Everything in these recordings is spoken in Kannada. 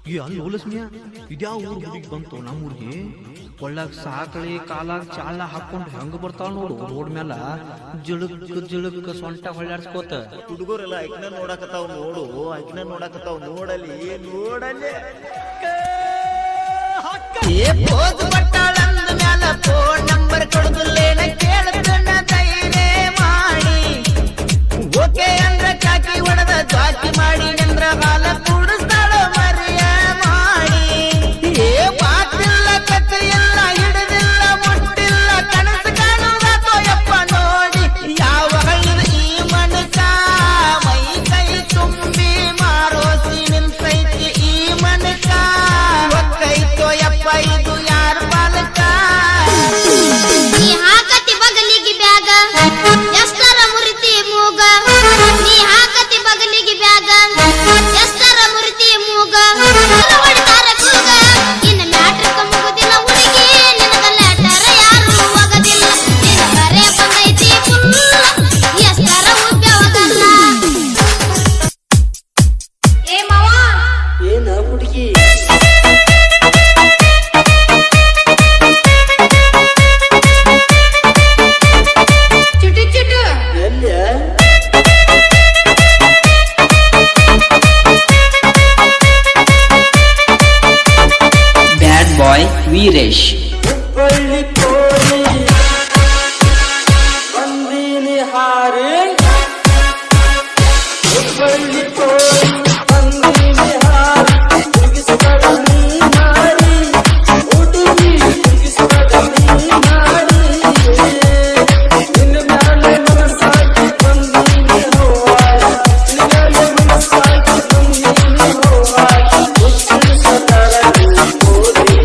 ಈ ಅಲ್ಲಿ ಹೋಲಸ್ಮಿಯ ಇದ್ಯಾವ ಊರ್ ಹುಡುಗಿ ಬಂತು ನಮ್ಮೂರ್ಗೆ ಒಳ್ಳಾಗ ಸಾಕಳಿ ಕಾಲಾಗ ಚಾಳ ಹಾಕೊಂಡು ಹೆಂಗ ಬರ್ತಾಳ ನೋಡು ರೋಡ್ ಮ್ಯಾಲ ಜಿಳಕ್ ಜಿಳಕ್ ಸೊಂಟ ಹೊಳ್ಳಾಡ್ಸ್ಕೋತ ಹುಡುಗರೆಲ್ಲ ಆಕಿನ ನೋಡಕತ್ತಾವ್ ನೋಡು ಆಕಿನ ನೋಡಕತ್ತಾವ್ ನೋಡಲಿ ನೋಡಲಿ ಫೋನ್ ನಂಬರ್ ಕೊಡುದಿಲ್ಲೇನ ಕೇಳುತ್ತಣ್ಣ ಧೈರ್ಯ ಮಾಡಿ ಓಕೆ ಅಂದ್ರ ಚಾಕಿ ಹೊಡೆದ ಚಾಕಿ ಮಾಡಿ ಅಂದ್ರ ಹಾಲ ಕುಡಿಸ್ತಾಳ ಮರಿಯ ಮಾಡಿ ಮಾತಿಲ್ಲ ಕಥೆಯಿಲ್ಲ ಹಿಡಿದಿಲ್ಲ ಮುಟ್ಟಿಲ್ಲ ಕನಸು ಕಾಣುವುದಾತೋ ಯಪ್ಪ ನೋಡಿ ಯಾವ ಹಳ್ಳಿದ ಈ ಮನಕ ಮೈ ಕೈ ತುಂಬಿ ಮಾರೋಸಿ ನಿಂತೈತಿ ಈ ಮನಕ ಒಕ್ಕೈತೋ ಯಪ್ಪ ಇದು ಯಾರ ಬಾಲಕ ನೀ ಹಾಕತಿ ಬಗಲಿಗೆ ಬ್ಯಾಗ ಎಷ್ಟರ ಮುರಿತಿ ಮೂಗ ನೀ ಹಾಕತಿ ಬಗಲಿಗೆ ಬ್ಯಾಗ ಎಷ್ಟರ ಮುರಿತಿ ಮೂಗ ಹೊಡಿತಾರ ಕೂಗ ಇನ್ನ ಮ್ಯಾಟ್ರಿಕ ಮುಗುದಿಲ್ಲ ಹುಡುಗಿ ನಿನಗ ಲೆಟರ್ ಯಾರು ಹೋಗದಿಲ್ಲ ನಿನ್ನ ಬರೇ ಬಂದೈತಿ ಫುಲ್ ಎಷ್ಟರ ಉದ್ಯೋಗಲ್ಲ ಏ ಮಾವ ಏನ ಹುಡುಗಿ ಚುಟು ಚುಟು ಎಲ್ಲ ಬ್ಯಾಡ್ ಬಾಯ್ ವೀರೇಶ್. ಹುಬ್ಬಳ್ಳಿ ಕೋಳಿ ಬಂದೀನಿ ಹಾರಿ ಹುಬ್ಬಳ್ಳಿ ಕೋಳಿ ಬಂದೀನಿ ಹಾರಿ ಮುಗಿಸ್ಬೇಡ ನೀ ಮಾರಿ ಹುಡುಗಿ ಮುಗಿಸ್ಬೇಡ ನೀ ಮಾರಿ ನಿನ್ನ ಮ್ಯಾಲೆ ಮನಸ್ಸಾಗಿ ಬಂದೀನಿ ಹೋವಾರಿ ನಿನ್ನ ಮ್ಯಾಲೆ ಮನಸ್ಸಾಗಿ ಬಂದೀನಿ ಹೋವಾರಿ ಹುಚ್ಚಿಡಿಸತಾರ ನೀ ಕೋರಿ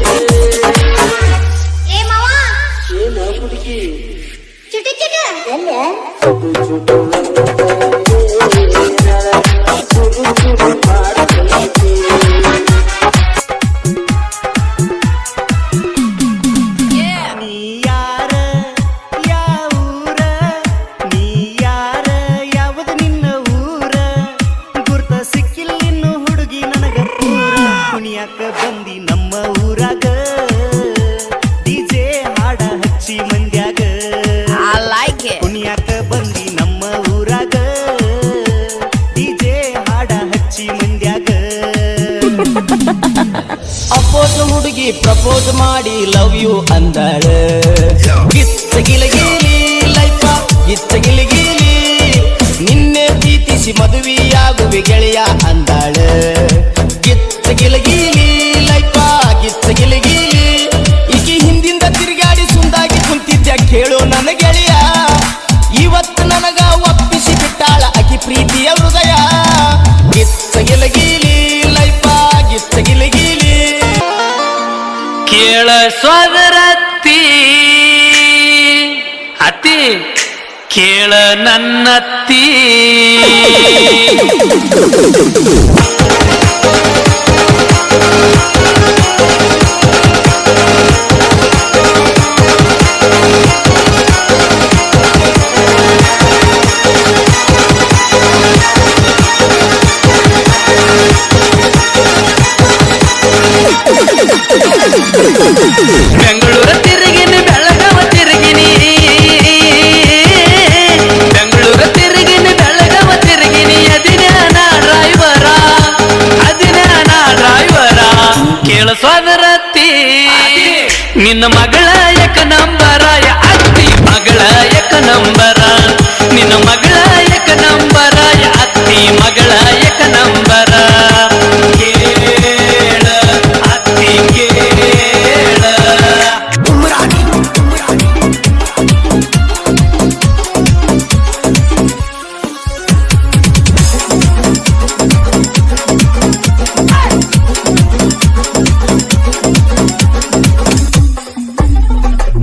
ಏ ಮಾವ ಏನ ಹುಡುಗಿ ಚುಟು ಚುಟು ನೀ ಯಾರ ಯಾವೂರ ನೀ ಯಾರ ಯಾವದು ನಿನ್ನ ಊರ ಗುರ್ತ ಸಿಕ್ಕಿಲ್ಲ ಇನ್ನು ಹುಡುಗಿ ನನಗ ಪೂರ ಕುಣಿಯಾಕ ಬಂದಿ ನಮ್ಮ ಊರಾಗ ಡಿಜೆ ಹಾಡ ಹಚ್ಚಿ ಮಂದ್ಯಾಗ ಕುಣಿಯಾಕ ಬಂದಿ ನಮ್ಮ ಊರಾಗ ಡಿಜೆ ಹಾಡ ಹಚ್ಚಿ ಮಂದ್ಯಾಗ ಅಪ್ಪೋಸ್ ಹುಡುಗಿ ಪ್ರಪೋಸ್ ಮಾಡಿ ಲವ್ ಯು ಅಂದಾಳ ಗಿಚ್ಚ ಗಿಲಗಿಲಿ ಲೈಫ ಗಿಚ್ಚ ಗಿಲಗಿಲಿ ನಿನ್ನೆ ಪ್ರೀತಿಸಿ ಮದುವೆಯಾಗುವೆ ಗೆಳೆಯ ಅಂದಾಳ ಗಿಚ್ಚ ಗಿಲಗಿಲಿ ಲೈಫ ಗಿಚ್ಚ ಗಿಲಗಿಲಿ ಈಕೆ ಹಿಂದಿಂದ ತಿರುಗಾಡಿ ಸುಂದಾಗಿ ಕುಂತಿದ್ದ ಕೇಳು ನನ್ನ ಗೆಳೆಯ ಇವತ್ತು ನನಗ ಒಪ್ಪಿಸಿ ಬಿಟ್ಟಾಳ ಆಕಿ ಪ್ರೀತಿಯ ಹೃದಯ ಗಿಚ್ಚ ಗಿಲಗಿಲಿ ಲೈಫ ಗಿಚ್ಚ ಗಿಲಗಿಲಿ ಕೇಳ ಸೋದರತ್ತಿ ಅತ್ತಿ ಕೇಳ ನನ್ನತ್ತಿ. ಬೆಂಗಳೂರು ತಿರುಗಿನಿ ಬೆಳಗಾವ ತಿರುಗಿನಿ ಬೆಂಗಳೂರು ತಿರುಗಿನಿ ಬೆಳಗಾವ ತಿರುಗಿನಿ ಅದಿನ ಡ್ರೈವರ ಕೇಳ ಸೋದರತ್ತಿ ನಿನ್ನ ಮಗಳ ಎಕ ನಂಬರ ಅತ್ತಿ ಮಗಳ ಎಕ ನಂಬರ ನಿನ್ನ ಮಗಳ ಎಕ ನಂಬರ ಅತ್ತಿ ಮಗಳ ಎಕ ನಂಬರ ಕೇಳ ಅತ್ತಿ ಕೇಳ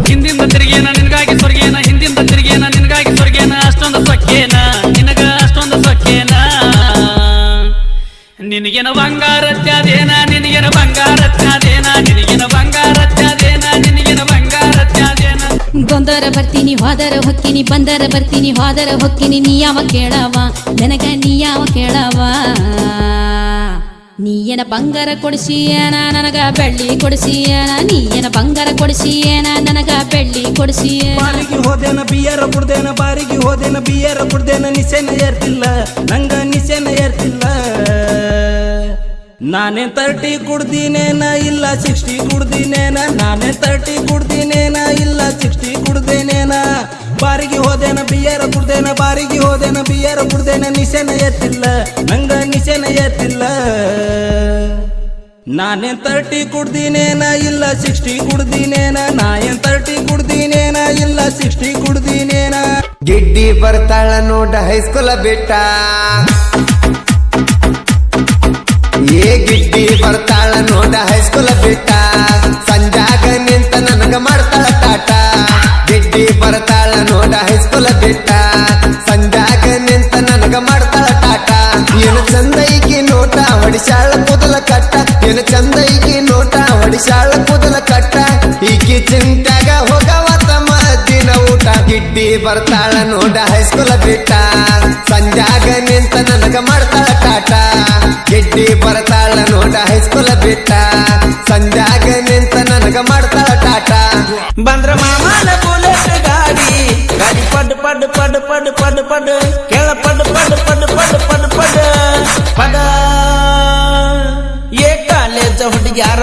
ಹಿಂದಿಂದ ತಿರುಗೇನ ನಿನಗಾಗಿ ಸ್ವರ್ಗೇನ ಹಿಂದಿಂದ ತಿರುಗೇನ ನಿನಗಾಗಿ ಸ್ವರ್ಗೇನ ಅಷ್ಟೊಂದು ಸೊಕ್ಕೇನ ನಿನಗ ಅಷ್ಟೊಂದು ಸೊಕ್ಕೇನ ನಿನಗೇನ ಬಂಗಾರ ತ್ಯಾದೇನ ನಿನಗೇನ ಬಂಗಾರ ತ್ಯಾದೇನ ನಿನಗೇನ ಬಂಗಾರ ತ್ಯಾದೇನ ನಿನಗೇನ ಬಂಗಾರ ತ್ಯಾದೇನ ಬಂದರ ಬರ್ತೀನಿ ಹೋದರ ಹೊಕ್ಕಿನಿ ಬಂದರ ಬರ್ತೀನಿ ಹೋದರ ಹೊಕ್ಕಿನಿ ನೀ ಯಾವ ಕೇಳವ ನನಗ ನೀ ಯಾವ ಕೇಳವ ನೀಯನ ಬಂಗಾರ ಕೊಡಿಸಿಯೇನ ನನಗ ಬೆಳ್ಳಿ ಕೊಡಿಸಿಯೇನ ನೀಯನ ಬಂಗಾರ ಕೊಡಿಸಿಯೇನ ನನಗ ಬೆಳ್ಳಿ ಕೊಡಿಸಿಯೇನ ಬಾರಿಗೆ ಹೋದೇನ ಬಿಯರ ಕುಡ್ದೇನ ಬಾರಿಗೆ ಹೋದೇನ ಬಿಯರ ಕುಡ್ದೇನ ನಿಸೆನ ಏರ್ತಿಲ್ಲ ನಂಗ ನಿಸೆನ ಏರ್ತಿಲ್ಲ ನಾನೇ 30 ಕುಡ್ದಿನೇನ ಇಲ್ಲ 60 ಕುಡ್ದಿನೇನ ನಾನೇ 30 ಕುಡ್ದಿನೇನ ಇಲ್ಲ 60 ಕುಡ್ದೇನೇನ ಬಾರಿಗೆ ಹೋದೇನ ಬಿಯರ ಕುಡ್ದೇನ ಬಾರಿಗೆ ಹೋದೇನ ಬಿಯರ ಕುಡ್ದೇನ ನಿಸೆನ ಏರ್ತಿಲ್ಲ ನಂಗ ನಿಸೆನ ಏರ್ತಿಲ್ಲ ನಾನೇನ್ 30 ಕುಡ್ದಿನೇನ ಇಲ್ಲ 60 ಕುಡ್ದಿನೇನ ನಾಯೇನ್ 30 ಕುಡ್ದಿನೇನ ಇಲ್ಲ 60 ಕುಡ್ದಿನೇನ ಗಿಡ್ಡಿ ಬರ್ತಾಳ ನೋಡ ಹೈಸ್ಕೂಲ ಬಿಟ್ಟ ಏ ಗಿಡ್ಡಿ ಬರ್ತಾಳ ನೋಡ ಹೈಸ್ಕೂಲ ಬಿಟ್ಟ ಸಂಜಾಗ ನಿಂತ ನನಗ ಮಾಡ್ತಾಳ ಟಾಟ ಗಿಡ್ಡಿ ಬರ್ತಾಳ ನೋಡ ಹೈಸ್ಕೂಲ ಬಿಟ್ಟ ಸಂಜಾಗ ನಿಂತ ನನಗ ಮಾಡ್ತಾಳ ಟಾಟ ಏನು ಚಂದ ಈಕಿ ನೋಟ ಹೊಡಿಸಾಳ ಕೂದಲ ಕಟ್ಟ ಏನು ಚಂದ ಈಕಿ ನೋಟ ಹೊಡಿಸಾಳ ಕೂದಲ ಕಟ್ಟ ಈಕಿ ಚಿಂತ್ಯಾಗ ಹೋಗವತ್ತ ಮದ್ದಿನ ಊಟ ಗಿಡ್ಡಿ ಬರ್ತಾಳ ನೋಡ ಹೈಸ್ಕೂಲ ಬಿಟ್ಟ ಸಂಜಾಗ ನಿಂತ ನನಗ ಮಾಡ್ತಾಳ ಟಾಟ ಗಿಡ್ಡಿ ಬರ್ತಾಳ ನೋಡ ಹೈಸ್ಕೂಲ ಬಿಟ್ಟ ಸಂಜಾಗ ನಿಂತ ನನಗ ಮಾಡ್ತಾಳ ಟಾಟ ಬಂದ್ರ ಮಾಮನ ಬುಲೆಟ್ ಗಾಡಿ ಗಾಡಿ ಪಡ್ ಪಡ್ ಪಡ್ ಪಡ್ ಪಡ್ ಪಡ್ ಕೆಳ ಪಡ್ ಪಡ್ ಪಡ್ ಪಡ್ ಪಡ್ ಪಡ್ ಪಡ ಏ ಕಾಲೇಜ ಹುಡುಗ್ಯಾರ